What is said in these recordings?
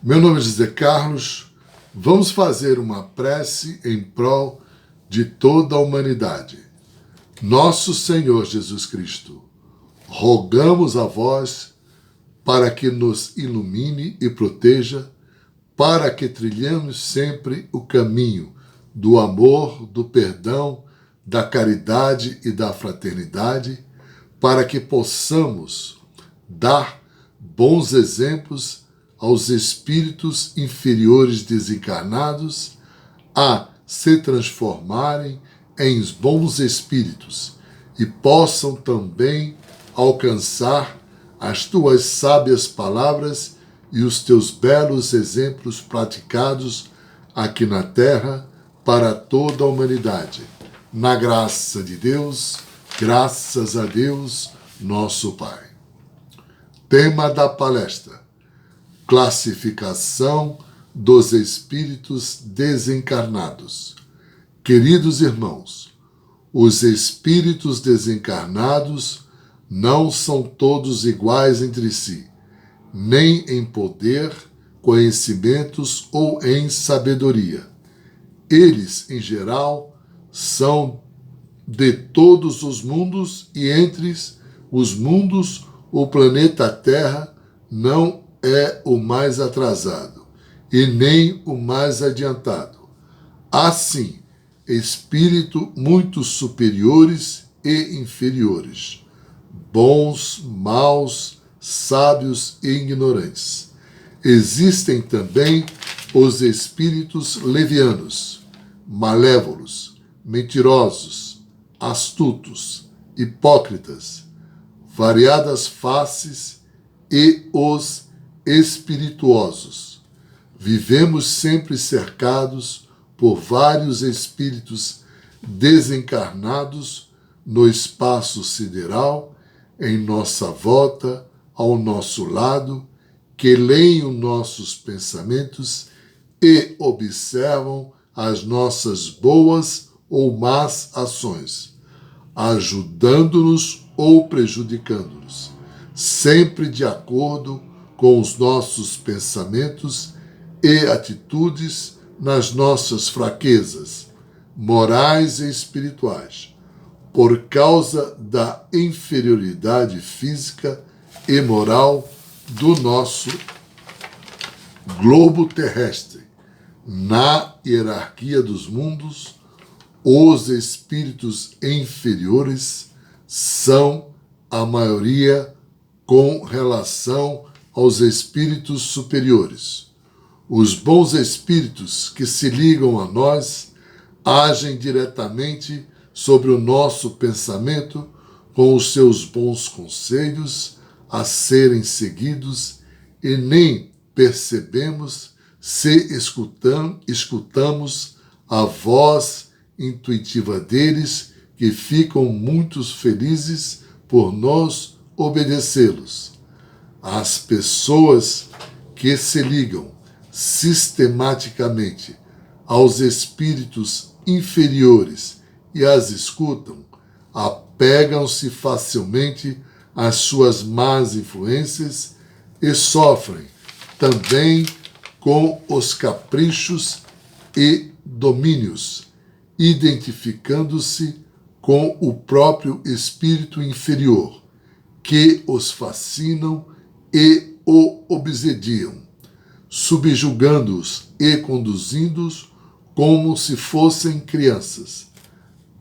Meu nome é José Carlos. Vamos fazer uma prece em prol de toda a humanidade. Nosso Senhor Jesus Cristo, rogamos a vós para que nos ilumine e proteja, para que trilhemos sempre o caminho do amor, do perdão, da caridade e da fraternidade, para que possamos dar bons exemplos aos espíritos inferiores desencarnados a se transformarem em bons espíritos e possam também alcançar as tuas sábias palavras e os teus belos exemplos praticados aqui na Terra para toda a humanidade. Na graça de Deus, graças a Deus, nosso Pai. Tema da palestra: classificação dos espíritos desencarnados. Queridos irmãos, os espíritos desencarnados não são todos iguais entre si, nem em poder, conhecimentos ou em sabedoria. Eles, em geral, são de todos os mundos e entre os mundos o planeta Terra não é o mais atrasado e nem o mais adiantado. Assim, espíritos muito superiores e inferiores, bons, maus, sábios e ignorantes. Existem também os espíritos levianos, malévolos, mentirosos, astutos, hipócritas, variadas faces e os espirituosos. Vivemos sempre cercados por vários espíritos desencarnados no espaço sideral, em nossa volta, ao nosso lado, que leem os nossos pensamentos e observam as nossas boas ou más ações, ajudando-nos ou prejudicando-nos, sempre de acordo com os nossos pensamentos e atitudes nas nossas fraquezas, morais e espirituais, por causa da inferioridade física e moral do nosso globo terrestre. Na hierarquia dos mundos, os espíritos inferiores são a maioria com relação aos espíritos superiores. Os bons espíritos que se ligam a nós agem diretamente sobre o nosso pensamento com os seus bons conselhos a serem seguidos e nem percebemos se escutamos a voz intuitiva deles, que ficam muito felizes por nós obedecê-los. As pessoas que se ligam sistematicamente aos espíritos inferiores e as escutam, apegam-se facilmente às suas más influências e sofrem também com os caprichos e domínios, identificando-se com o próprio espírito inferior, que os fascinam e o obsediam, subjugando-os e conduzindo-os como se fossem crianças.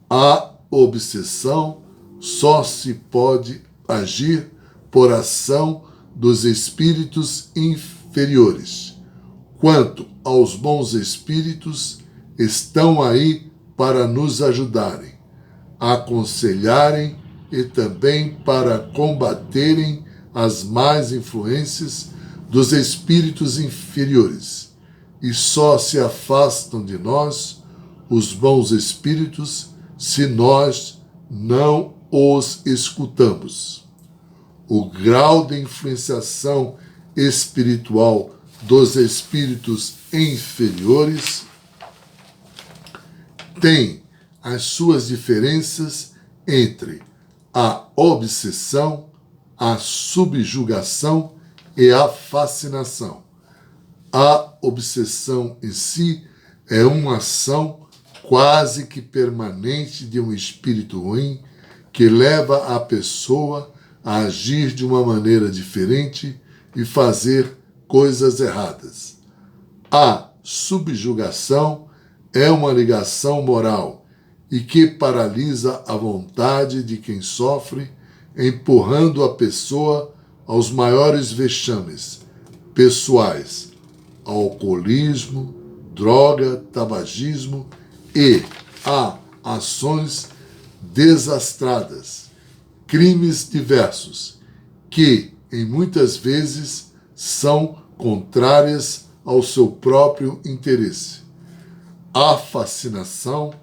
A obsessão só se pode agir por ação dos espíritos inferiores. Quanto aos bons espíritos, estão aí para nos ajudarem, aconselharem e também para combaterem as más influências dos espíritos inferiores. E só se afastam de nós os bons espíritos se nós não os escutamos. O grau de influenciação espiritual dos espíritos inferiores tem as suas diferenças entre a obsessão, a subjugação e a fascinação. A obsessão em si é uma ação quase que permanente de um espírito ruim que leva a pessoa a agir de uma maneira diferente e fazer coisas erradas. A subjugação é uma ligação moral e que paralisa a vontade de quem sofre, empurrando a pessoa aos maiores vexames pessoais, alcoolismo, droga, tabagismo e a ações desastradas, crimes diversos, que, em muitas vezes, são contrárias ao seu próprio interesse. A fascinação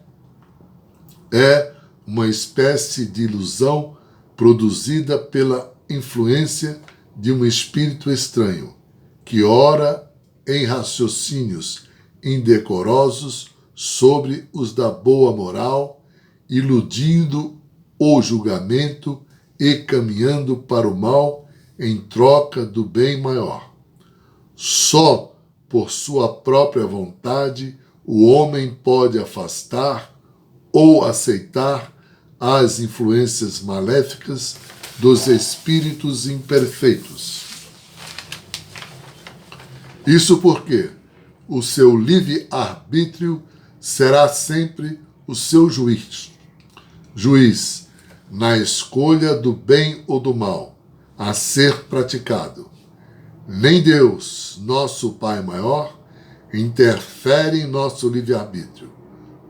é uma espécie de ilusão produzida pela influência de um espírito estranho, que ora em raciocínios indecorosos sobre os da boa moral, iludindo o julgamento e caminhando para o mal em troca do bem maior. Só por sua própria vontade o homem pode afastar ou aceitar as influências maléficas dos espíritos imperfeitos. Isso porque o seu livre-arbítrio será sempre o seu juiz na escolha do bem ou do mal a ser praticado. Nem Deus, nosso Pai maior, interfere em nosso livre-arbítrio.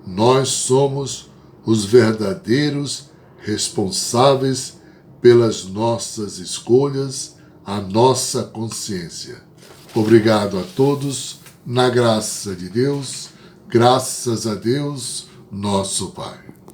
Nós somos os verdadeiros responsáveis pelas nossas escolhas, a nossa consciência. Obrigado a todos, na graça de Deus, graças a Deus, nosso Pai.